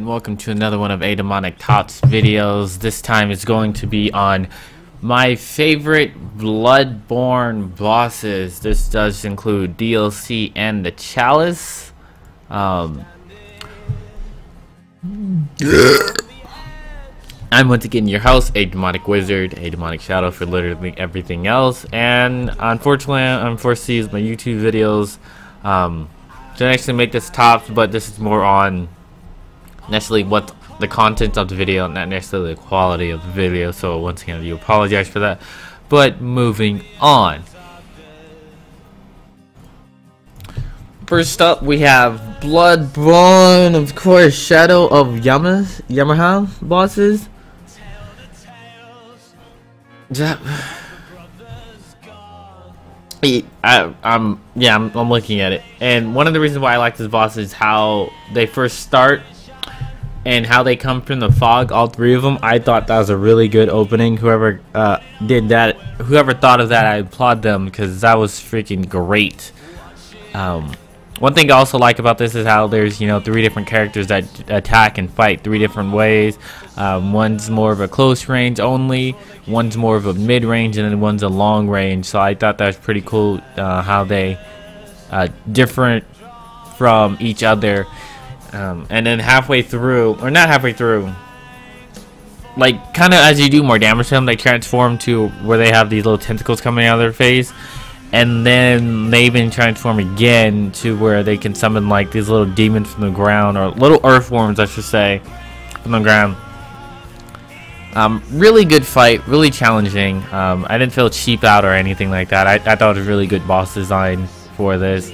and welcome to another one of Demonic Top's videos. This time it's going to be on my favorite Bloodborne bosses. This does include DLC and the Chalice. I'm once again your host, a demonic wizard, a demonic shadow for literally everything else, and unfortunately I'm forced to use my YouTube videos to actually make this tops, but this is more on necessarily what the content of the video, not necessarily the quality of the video. So once again, I do apologize for that. But moving on. First up, we have Bloodborne, of course, Shadow of Yama bosses. I'm looking at it, and one of the reasons why I like this boss is how they first start and how they come from the fog. All three of them, I thought that was a really good opening. Whoever did that, whoever thought of that, I applaud them, because that was freaking great. One thing I also like about this is how there's, three different characters that attack and fight three different ways. One's more of a close range only, one's more of a mid range, and then one's a long range. So I thought that was pretty cool how they different from each other. And then halfway through, or not halfway through, like kind of as you do more damage to them, they transform to where they have these little tentacles coming out of their face. And then they even transform again to where they can summon like these little demons from the ground, or little earthworms, I should say, from the ground. Really good fight, really challenging. I didn't feel cheap out or anything like that. I thought it was a really good boss design for this.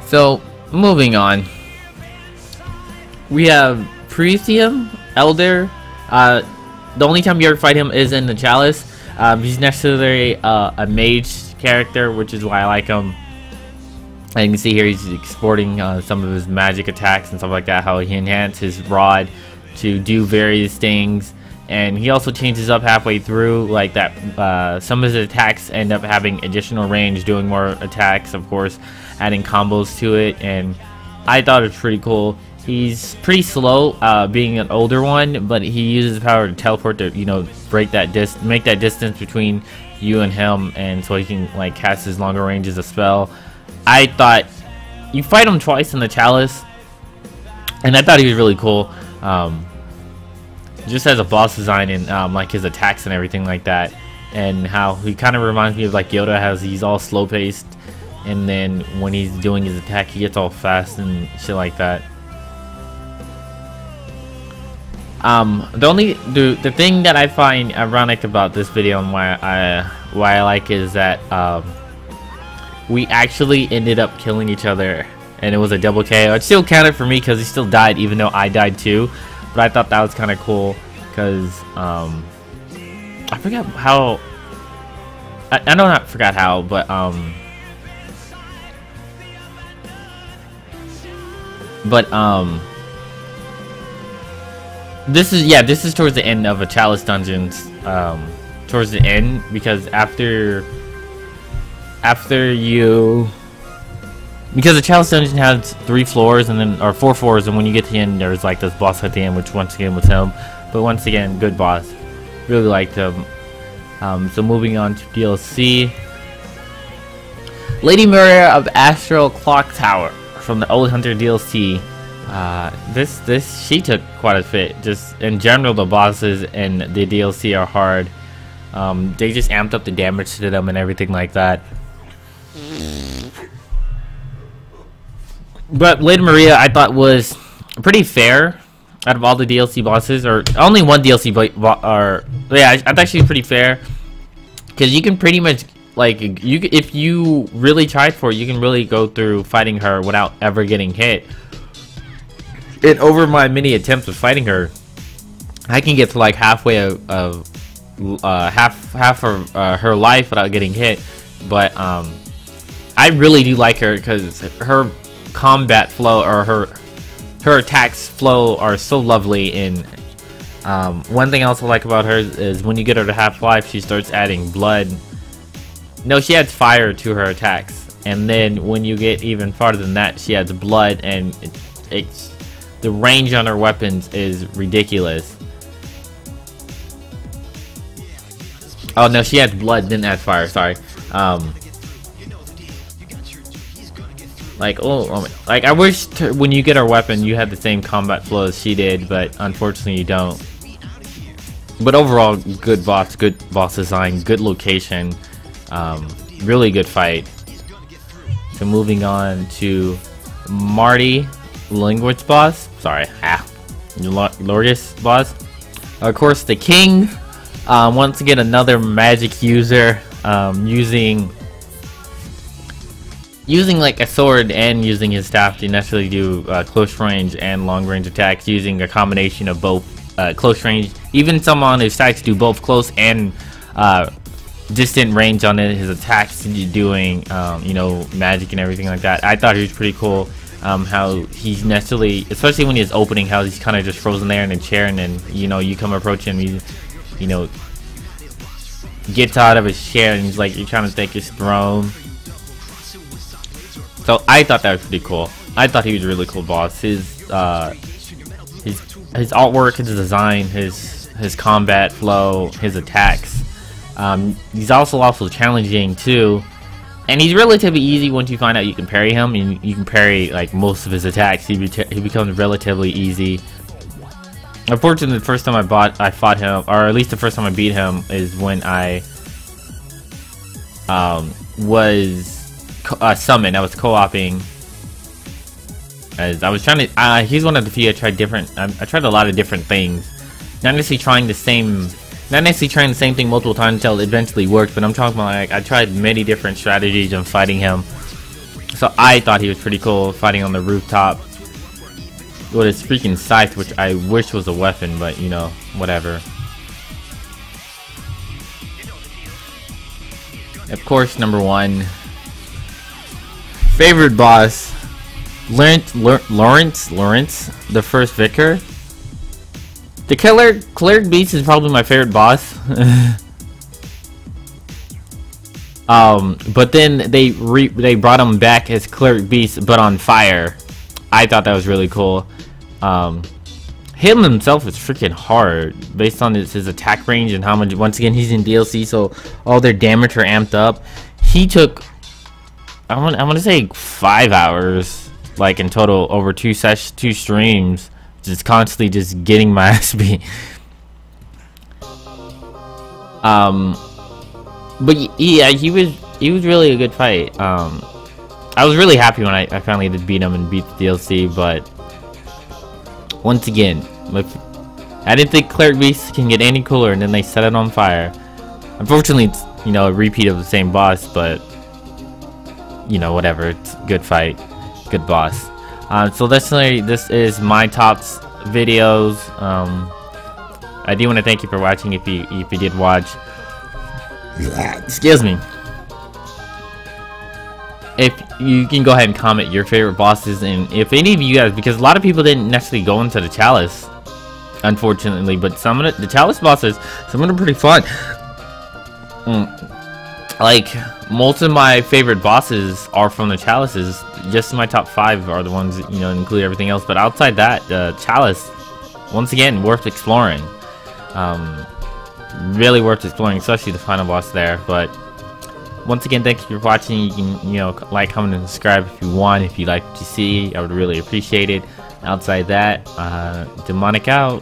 So moving on, we have Pretheam Elder. The only time you ever fight him is in the Chalice. He's necessarily a mage character, which is why I like him. And you can see here he's exporting some of his magic attacks and stuff like that, how he enhances his rod to do various things. And he also changes up halfway through, like that. Some of his attacks end up having additional range, doing more attacks, of course, adding combos to it. And I thought it was pretty cool. He's pretty slow, being an older one, but he uses power to teleport to, make that distance between you and him, and so he can like cast his longer ranges of spell. I thought you fight him twice in the Chalice, and I thought he was really cool. Just as a boss design and like his attacks and everything like that, and how he kind of reminds me of like Yoda, has he's all slow paced, and then when he's doing his attack, he gets all fast and shit like that. The thing that I find ironic about this video and why I like is that we actually ended up killing each other, and it was a double KO. It still counted for me because he still died, even though I died too. But I thought that was kind of cool because I forgot how. I know not forgot how, but this is towards the end of a Chalice dungeons, towards the end, because because the Chalice dungeon has 3 floors and then, or 4 floors, and when you get to the end, there's like this boss at the end, which once again was him. But once again, good boss, really liked him. So moving on to DLC, Lady Maria of Astral Clock Tower from the Old Hunter DLC. She took quite a bit. Just in general, the bosses and the DLC are hard. They just amped up the damage to them and everything like that. But Lady Maria, I thought, was pretty fair out of all the DLC bosses, or only one DLC, I thought she was pretty fair, because you can pretty much, like, if you really tried for it, you can really go through fighting her without ever getting hit. And over my many attempts of fighting her, I can get to like halfway of half of her life without getting hit. But I really do like her because her combat flow, or her attacks flow, are so lovely. And one thing I also like about her is when you get her to half life, she starts adding blood. No, she adds fire to her attacks. And then when you get even farther than that, she adds blood, and the range on her weapons is ridiculous. Oh no, she has blood, didn't have fire. Sorry. Like like I wish when you get her weapon, you had the same combat flow as she did, but unfortunately you don't. But overall, good boss design, good location, really good fight. So moving on to Marty, language boss. Sorry, Lorgus boss. Of course, the king. Once again, another magic user, using like a sword and using his staff to naturally do close range and long range attacks, using a combination of both close range. Even someone who attacks do both close and distant range on it. His attacks doing you know, magic and everything like that. I thought he was pretty cool. How he's necessarily, especially when he's opening, how he's kind of just frozen there in a chair, and then you know you come approach him, you know, gets out of his chair and he's like, you're trying to take his throne. So I thought that was pretty cool. I thought he was a really cool boss. His artwork, his design, his combat flow, his attacks. He's also challenging too, and he's relatively easy once you find out you can parry him, and you can parry like most of his attacks. He becomes relatively easy. Unfortunately, the first time I fought him, or at least the first time I beat him, is when I was summoned. I was co-oping, as I was trying to. He's one of the few I tried different. I tried a lot of different things, not necessarily trying the same thing multiple times until it eventually worked. But I'm talking about like I tried many different strategies of fighting him. So I thought he was pretty cool, fighting on the rooftop with his freaking scythe, which I wish was a weapon, but you know, whatever. Of course, number one, favorite boss, Lawrence, the first vicar. The Cleric Beast is probably my favorite boss. But then they brought him back as Cleric Beast, but on fire. I thought that was really cool. Him himself is freaking hard based on his attack range and how much. Once again, he's in DLC, so all their damage are amped up. He took, I want to say 5 hours, like in total, over two streams, just constantly just getting my ass beat. But yeah, he was really a good fight. I was really happy when I finally did beat him and beat the DLC, but once again, I didn't think Cleric Beast can get any cooler, and then they set it on fire. Unfortunately, it's, you know, a repeat of the same boss, but you know, whatever. It's a good fight, good boss. So this is my tops videos. I do want to thank you for watching. If you did watch, excuse me. If you can go ahead and comment your favorite bosses, and if any of you guys, because a lot of people didn't necessarily go into the Chalice, unfortunately, but some of the Chalice bosses, some of them are pretty fun. Like most of my favorite bosses are from the Chalices. Just my top 5 are the ones, you know, include everything else. But outside that, Chalice, once again, worth exploring. Really worth exploring, especially the final boss there. But once again, thank you for watching. You can, you know, like, comment, and subscribe if you want. If you like what you see, I would really appreciate it. Outside that, Demonic out.